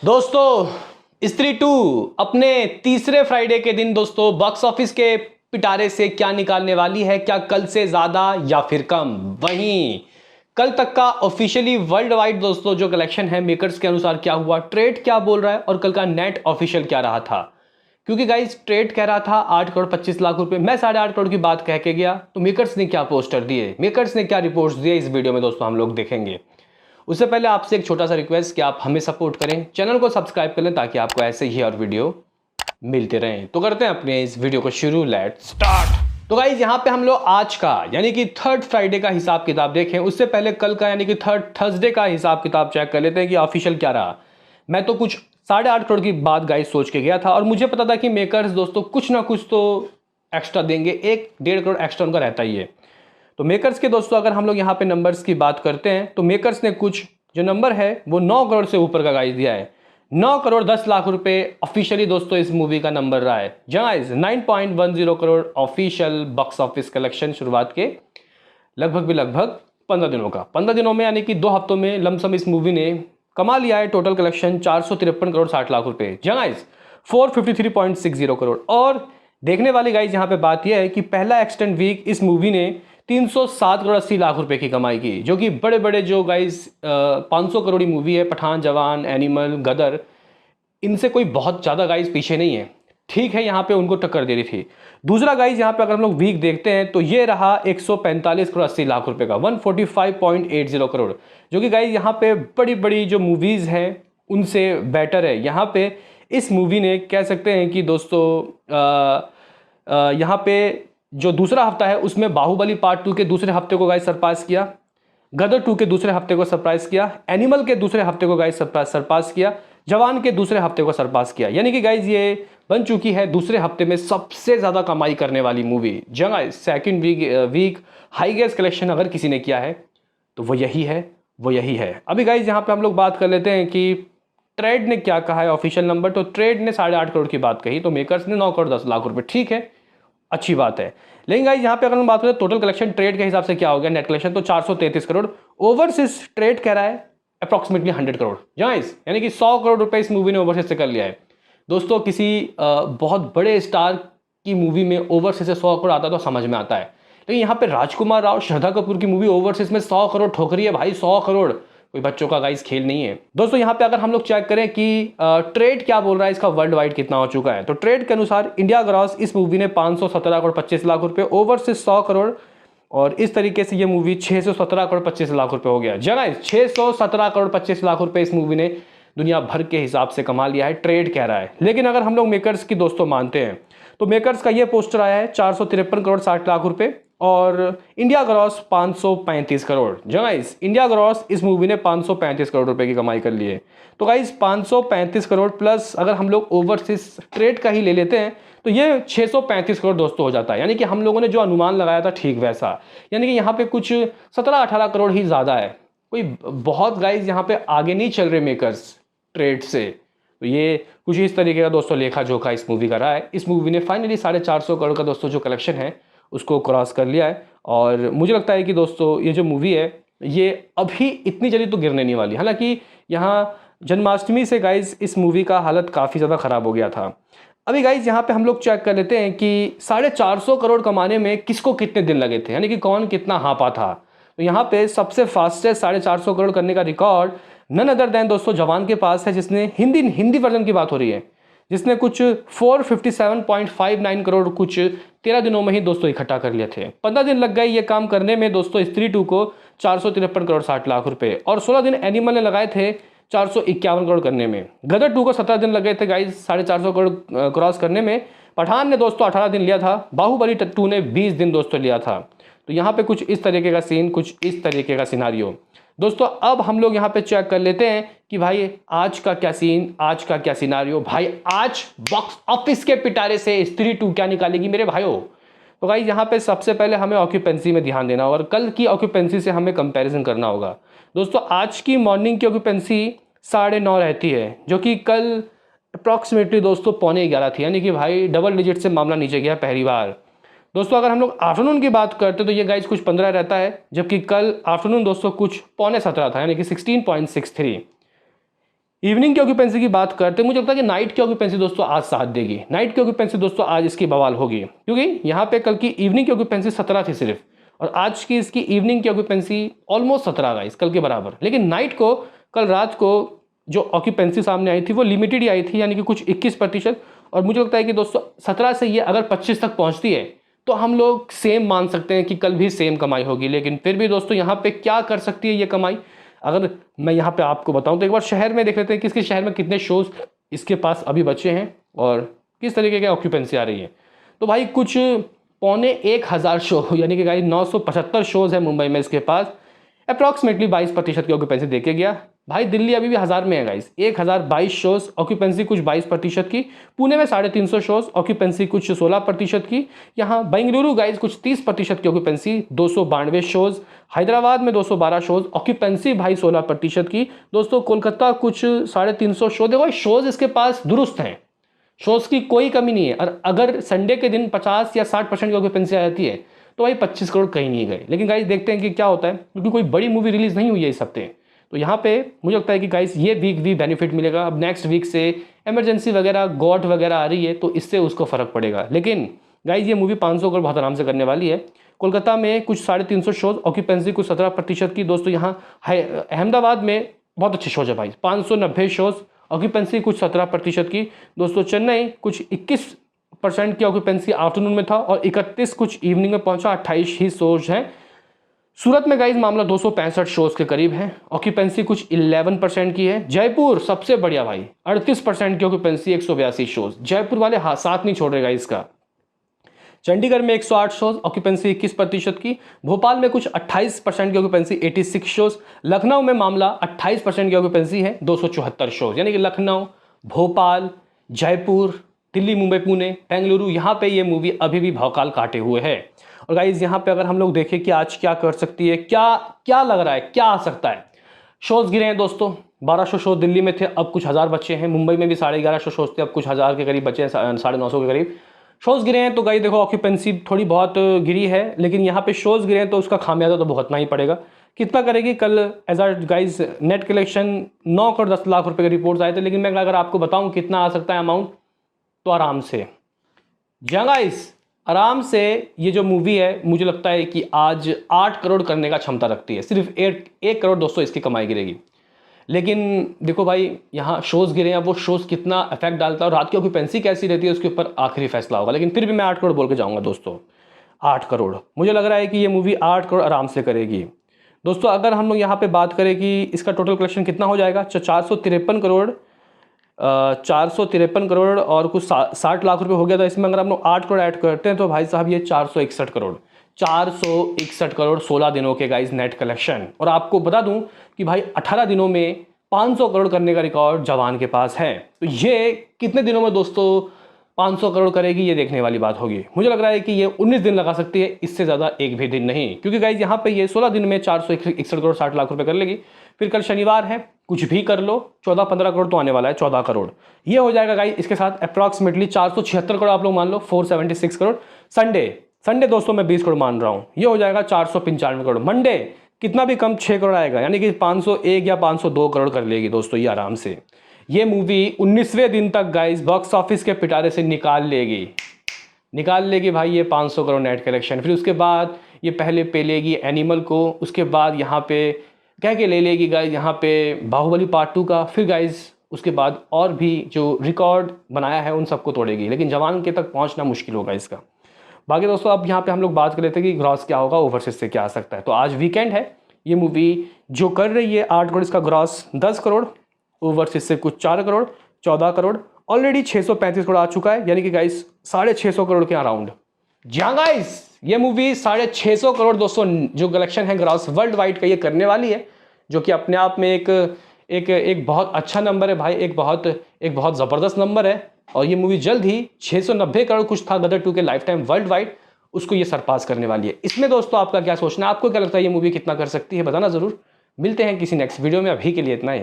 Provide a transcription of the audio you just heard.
दोस्तों स्त्री 2 अपने तीसरे फ्राइडे के दिन दोस्तों बॉक्स ऑफिस के पिटारे से क्या निकालने वाली है, क्या कल से ज्यादा या फिर कम। वहीं कल तक का ऑफिशियली वर्ल्ड वाइड दोस्तों जो कलेक्शन है मेकर्स के अनुसार क्या हुआ, ट्रेड क्या बोल रहा है और कल का नेट ऑफिशियल क्या रहा था। क्योंकि गाइस ट्रेड कह रहा था 8 करोड़ 25 लाख रुपए, मैं 8.5 करोड़ की बात कह के गया, तो मेकर्स ने क्या पोस्टर दिए, मेकर्स ने क्या रिपोर्ट्स दिए, इस वीडियो में दोस्तों हम लोग देखेंगे। उससे पहले आपसे एक छोटा सा रिक्वेस्ट कि आप हमें सपोर्ट करें, चैनल को सब्सक्राइब कर लें ताकि आपको ऐसे ही और वीडियो मिलते रहें। तो करते हैं अपने इस वीडियो को शुरू, लेट्स स्टार्ट। तो गाइज यहाँ पे हम लोग आज का यानी कि थर्ड फ्राइडे का हिसाब किताब देखें, उससे पहले कल का यानी कि थर्ड थर्सडे का हिसाब किताब चेक कर लेते हैं कि ऑफिशियल क्या रहा। मैं तो कुछ 8.5 करोड़ की बात गाइज सोच के गया था और मुझे पता था कि मेकर्स दोस्तों कुछ ना कुछ तो एक्स्ट्रा देंगे, 1-1.5 करोड़ एक्स्ट्रा उनका रहता ही है। तो मेकर्स के दोस्तों अगर हम लोग यहाँ पे नंबर्स की बात करते हैं तो मेकर्स ने कुछ जो नंबर है वो 9 करोड़ से ऊपर का गाइस दिया है। 9 करोड़ 10 लाख रुपए ऑफिशियली दोस्तों इस मूवी का नंबर रहा है। Guys 9.10 crore official box office collection शुरुआत के लगभग 15 दिनों का, 15 दिनों में यानी कि 2 हफ्तों में लमसम इस मूवी ने कमा लिया है टोटल कलेक्शन 453 करोड़ 60 लाख रुपए। गाइस 453.60 करोड़। और देखने वाली गाइस यहाँ पे बात यह है कि पहला एक्सटेंड वीक इस मूवी ने 307 करोड़ 80 लाख रुपए की कमाई की, जो कि बड़े बड़े जो गाइस 500 करोड़ी मूवी है पठान, जवान, एनिमल, गदर, इनसे कोई बहुत ज़्यादा गाइस पीछे नहीं है। ठीक है, यहाँ पे उनको टक्कर दे रही थी। दूसरा गाइस यहाँ पे अगर हम लोग वीक देखते हैं तो ये रहा 145 करोड़ 80 लाख रुपए का, 145.80 करोड़, जो कि गाइस यहाँ पे बड़ी बड़ी जो मूवीज़ हैं उनसे बेटर है। यहाँ पे इस मूवी ने कह सकते हैं कि दोस्तों यहाँ पे जो दूसरा हफ्ता है उसमें बाहुबली पार्ट 2 के दूसरे हफ्ते को गाइस सरपास किया, गदर 2 के दूसरे हफ्ते को सरपास किया, एनिमल के दूसरे हफ्ते को गाइस सरपास किया, जवान के दूसरे हफ्ते को सरपास किया। यानी कि गाइस ये बन चुकी है दूसरे हफ्ते में सबसे ज़्यादा कमाई करने वाली movie. Guys second week highest collection अगर किसी ने किया है तो वो यही है। अभी गाइस यहाँ पे हम लोग बात कर लेते हैं कि ट्रेड ने क्या कहा है ऑफिशियल नंबर। तो ट्रेड ने 8.5 करोड़ की बात कही, तो मेकर्स ने 9 करोड़ 10 लाख रुपए। ठीक है, अच्छी बात है। लेकिन गाइस यहाँ पे अगर हम बात करें टोटल कलेक्शन ट्रेड के हिसाब से क्या हो गया, नेट कलेक्शन तो 433 करोड़, ओवरसीज ट्रेड कह रहा है अप्रॉक्सीमेटली 100 करोड़। गाइस यानी कि 100 करोड़ रुपए इस मूवी ने ओवरसीज से कर लिया है। दोस्तों किसी बहुत बड़े स्टार की मूवी में ओवरसीज से 100 करोड़ आता तो समझ में आता है, लेकिन यहाँ पे राजकुमार राव, श्रद्धा कपूर की मूवी ओवरसीज में 100 करोड़ ठोकरी है भाई। 100 करोड़ कोई बच्चों का गाइस खेल नहीं है। दोस्तों यहाँ पे अगर हम लोग चेक करें कि ट्रेड क्या बोल रहा है, इसका वर्ल्ड वाइड कितना हो चुका है, तो ट्रेड के अनुसार इंडिया ग्रॉस इस मूवी ने 517 करोड़ 25 लाख रुपए, ओवरसीज 100 करोड़, और इस तरीके से ये मूवी 617 करोड़ 25 लाख रुपए हो गया। गाइस 617 करोड़ 25 लाख रुपए इस मूवी ने दुनिया भर के हिसाब से कमा लिया है, ट्रेड कह रहा है। लेकिन अगर हम लोग मेकर्स की दोस्तों मानते हैं तो मेकर्स का ये पोस्टर आया है 453 करोड़ 60 लाख रुपए और India gross 535 crore. Guys India gross इस मूवी ने 535 करोड़ रुपए की कमाई कर ली है। तो गाइस 535 करोड़ प्लस अगर हम लोग ओवरसीज ट्रेड का ही ले लेते हैं तो ये 635 करोड़ दोस्तों हो जाता है। यानी कि हम लोगों ने जो अनुमान लगाया था ठीक वैसा, यानी कि यहाँ पे कुछ 17-18 करोड़ ही ज़्यादा है। कोई बहुत गाइस यहाँ पे आगे नहीं चल रहे मेकर्स ट्रेड से। तो ये कुछ इस तरीके का दोस्तों लेखा जोखा इस मूवी का रहा है। इस मूवी ने फाइनली 450 करोड़ का दोस्तों जो कलेक्शन है उसको क्रॉस कर लिया है। और मुझे लगता है कि दोस्तों ये जो मूवी है ये अभी इतनी जल्दी तो गिरने नहीं वाली। हालांकि यहाँ जन्माष्टमी से गाइज इस मूवी का हालत काफ़ी ज़्यादा ख़राब हो गया था। अभी गाइज यहाँ पे हम लोग चेक कर लेते हैं कि 450 करोड़ कमाने में किसको कितने दिन लगे थे, यानी कि कौन कितना हाँपा था। तो यहाँ पे सबसे फास्टेस्ट 450 करोड़ करने का रिकॉर्ड नन अदर देन दोस्तों जवान के पास है, जिसने हिंदी वर्जन की बात हो रही है, जिसने कुछ 457.59 करोड़ कुछ 13 दिनों में ही दोस्तों इकट्ठा कर लिए थे। 15 दिन लग गए ये काम करने में दोस्तों स्त्री 2 को 453 करोड़ 60 लाख रुपए, और 16 दिन एनिमल ने लगाए थे 451 करोड़ करने में। गदर 2 को 17 दिन लगे थे गाइस 450 करोड़ क्रॉस करने में। पठान ने दोस्तों 18 दिन लिया था, बाहुबली 2 ने 20 दिन दोस्तों लिया था। तो यहाँ पे कुछ इस तरीके का सीन, कुछ इस तरीके का सिनारियो। दोस्तों अब हम लोग यहाँ पे चेक कर लेते हैं कि भाई आज का क्या सीन, आज का क्या सिनारियो। भाई आज बॉक्स ऑफिस के पिटारे से स्त्री 2 क्या निकालेगी मेरे भाइयों। तो भाई यहाँ पे सबसे पहले हमें ऑक्यूपेंसी में ध्यान देना होगा और कल की ऑक्यूपेंसी से हमें कंपैरिजन करना होगा। दोस्तों आज की मॉर्निंग की ऑक्यूपेंसी 9:30 रहती है, जो कि कल अप्रॉक्सीमेटली दोस्तों 11:15 थी, यानी कि भाई डबल डिजिट से मामला नीचे गया पहली बार। दोस्तों अगर हम लोग आफ्टरनून की बात करते तो ये गाइस कुछ 15 रहता है, जबकि कल आफ्टरनून दोस्तों कुछ 16:15 था, यानी कि 16.63। इवनिंग की ऑक्यूपेंसी की बात करते हैं, मुझे लगता है कि नाइट की ऑक्यूपेंसी दोस्तों आज साथ देगी। नाइट की ऑक्यूपेंसी दोस्तों आज इसकी बवाल होगी, क्योंकि यहाँ पे कल की इवनिंग की ऑक्यूपेंसी 17 थी सिर्फ, और आज की इसकी इवनिंग की ऑक्यूपेंसी ऑलमोस्ट 17 गाइस, कल के बराबर। लेकिन नाइट को कल रात को जो ऑक्यूपेंसी सामने आई थी वो लिमिटेड ही आई थी, यानी कि कुछ 21%। और मुझे लगता है कि दोस्तों 17 से ये अगर 25 तक पहुंचती है तो हम लोग सेम मान सकते हैं कि कल भी सेम कमाई होगी। लेकिन फिर भी दोस्तों यहाँ पे क्या कर सकती है ये कमाई, अगर मैं यहाँ पे आपको बताऊं तो एक बार शहर में देख लेते हैं कि इसके शहर में कितने शोज इसके पास अभी बचे हैं और किस तरीके की ऑक्यूपेंसी आ रही है। तो भाई कुछ 1,000 शो, यानी कि गाइस 975 शोज है मुंबई में इसके पास, अप्रॉक्सीमेटली 22% की ऑक्यूपेंसी देके गया। भाई दिल्ली अभी भी 1000 में है गाइस, 1022 शोज, ऑक्यूपेंसी कुछ 22% की। पुणे में 350 शोज, ऑक्यूपेंसी कुछ 16% की। यहाँ बेंगलुरु गाइस कुछ 30% की ऑक्यूपेंसी, 292 शोज। हैदराबाद में 212 शोज, ऑक्यूपेंसी भाई 16% की। दोस्तों कोलकाता कुछ 350 शो। देखो शोज इसके पास दुरुस्त हैं, शोज की कोई कमी नहीं है। और अगर संडे के दिन 50 या 60% की ऑक्यूपेंसी आ जाती है तो भाई 25 करोड़ कहीं नहीं गए। लेकिन गाइस देखते हैं कि क्या होता है, क्योंकि कोई बड़ी मूवी रिलीज नहीं हुई है इस हफ्ते। तो यहाँ पे मुझे लगता है कि गाइस ये वीक भी बेनिफिट मिलेगा। अब नेक्स्ट वीक से इमरजेंसी वगैरह गॉड वगैरह आ रही है तो इससे उसको फर्क पड़ेगा। लेकिन गाइस ये मूवी 500 करोड़ बहुत आराम से करने वाली है। कोलकाता में कुछ 350 शोज, ऑक्यूपेंसी कुछ 17% की। दोस्तों यहाँ अहमदाबाद में बहुत अच्छे शोज है भाई, 590 शोज, ऑक्यूपेंसी कुछ 17% की। दोस्तों चेन्नई कुछ 21% की ऑक्यूपेंसी आफ्टरनून में था और 31 कुछ इवनिंग में पहुंचा, 28 ही शोज हैं। सूरत में गाइस मामला 265 शोज के करीब है, ऑक्यूपेंसी कुछ 11% की है। जयपुर सबसे बढ़िया भाई, 38% की ऑक्यूपेंसी, 182 शोज। जयपुर वाले साथ नहीं छोड़ रहे गाइस का। चंडीगढ़ में 108 शोज, ऑक्यूपेंसी 21% की। भोपाल में कुछ 28% की ऑक्यूपेंसी, 86 शोज। लखनऊ में मामला 28% की ऑक्यूपेंसी है, 274 शोज। यानी कि लखनऊ, भोपाल, जयपुर, दिल्ली, मुंबई, पुणे, बेंगलुरु, यहाँ पे ये मूवी अभी भी भौकाल काटे हुए है। और गाइज यहाँ पे अगर हम लोग देखें कि आज क्या कर सकती है, क्या लग रहा है क्या आ सकता है। शोज गिरे हैं दोस्तों, 1200 शो दिल्ली में थे, अब कुछ 1000 बचे हैं। मुंबई में भी 1150 शोज थे, अब कुछ 1000 के करीब बचे हैं, 950 के करीब शोज गिरे हैं। तो गाइस देखो ऑक्यूपेंसी थोड़ी बहुत गिरी है, लेकिन यहाँ पे शोज गिरे हैं तो उसका खामियाजा तो भुगतना ही पड़ेगा। कितना करेगी कल एज आर guys net collection 9 crore 10 lakh रुपए के रिपोर्ट्स आए थे। लेकिन मैं अगर आपको बताऊं कितना आ सकता है अमाउंट, तो आराम से गाइस आराम से ये जो मूवी है मुझे लगता है कि आज 8 करोड़ करने का क्षमता रखती है। सिर्फ 1 करोड़ दोस्तों इसकी कमाई गिरेगी। लेकिन देखो भाई यहाँ शोज गिरे हैं, अब वो शोज कितना इफेक्ट डालता है और रात की ऑक्यूपेंसी कैसी रहती है उसके ऊपर आखिरी फैसला होगा। लेकिन फिर भी मैं 8 करोड़ बोल के जाऊंगा दोस्तों, 8 करोड़ मुझे लग रहा है कि ये मूवी 8 करोड़ आराम से करेगी। दोस्तों अगर हम लोग यहाँ पे बात करें कि इसका टोटल कलेक्शन कितना हो जाएगा, 453 करोड़ 453 करोड़ और कुछ 60 लाख रुपए हो गया था। इसमें अगर हम लोग 8 करोड़ ऐड करते हैं तो भाई साहब ये 461 करोड़ 461 करोड़ 16 दिनों के गाइस नेट कलेक्शन। और आपको बता दूं कि भाई 18 दिनों में 500 करोड़ करने का रिकॉर्ड जवान के पास है। तो ये कितने दिनों में दोस्तों 500 करोड़ करेगी, ये देखने वाली बात होगी। मुझे लग रहा है कि ये 19 दिन लगा सकती है, इससे ज़्यादा एक भी दिन नहीं, क्योंकि गाइज यहाँ पे ये 16 दिन में 461 करोड़ 60 लाख रुपए कर लेगी। फिर कल शनिवार है, कुछ भी कर लो 14-15 करोड़ तो आने वाला है, 14 करोड़ ये हो जाएगा गाइज। इसके साथ अप्रॉक्सीमेटली 476 करोड़ आप लोग मान लो, 476 करोड़। संडे दोस्तों मैं 20 करोड़ मान रहा हूँ, ये हो जाएगा 495 करोड़। मंडे कितना भी कम 6 करोड़ आएगा, यानी कि 501 या 502 करोड़ कर लेगी दोस्तों ये आराम से। ये मूवी 19वें दिन तक गाइस बॉक्स ऑफिस के पिटारे से निकाल लेगी भाई ये 500 करोड़ नेट कलेक्शन। फिर उसके बाद ये पहले पे लेगी एनिमल को, उसके बाद यहाँ पे कह के ले लेगी गाइस यहाँ पे बाहुबली पार्ट 2 का। फिर गाइस उसके बाद और भी जो रिकॉर्ड बनाया है उन सबको तोड़ेगी, लेकिन जवान के तक पहुँचना मुश्किल होगा इसका। बाकी दोस्तों अब यहाँ पे हम लोग बात कर लेते हैं कि ग्रॉस क्या होगा, ओवरसीज से क्या आ सकता है। तो आज वीकेंड है, ये मूवी जो कर रही है 8 करोड़, इसका ग्रॉस 10 करोड़, ओवरसीज से कुछ 4 करोड़, 14 करोड़, ऑलरेडी 635 करोड़ आ चुका है, यानी कि गाइस 650 करोड़ के अराउंड। जहाँ गाइस ये मूवी 650 करोड़ दोस्तों जो कलेक्शन है ग्रॉस वर्ल्ड वाइड का ये करने वाली है, जो कि अपने आप में एक बहुत अच्छा नंबर है भाई, एक बहुत ज़बरदस्त नंबर है। और ये मूवी जल्द ही 690 करोड़ कुछ था गदर 2 के लाइफ टाइम वर्ल्ड वाइड, उसको ये सरपास करने वाली है। इसमें दोस्तों आपका क्या सोचना है, आपको क्या लगता है ये मूवी कितना कर सकती है, बताना ज़रूर। मिलते हैं किसी नेक्स्ट वीडियो में, अभी के लिए इतना ही।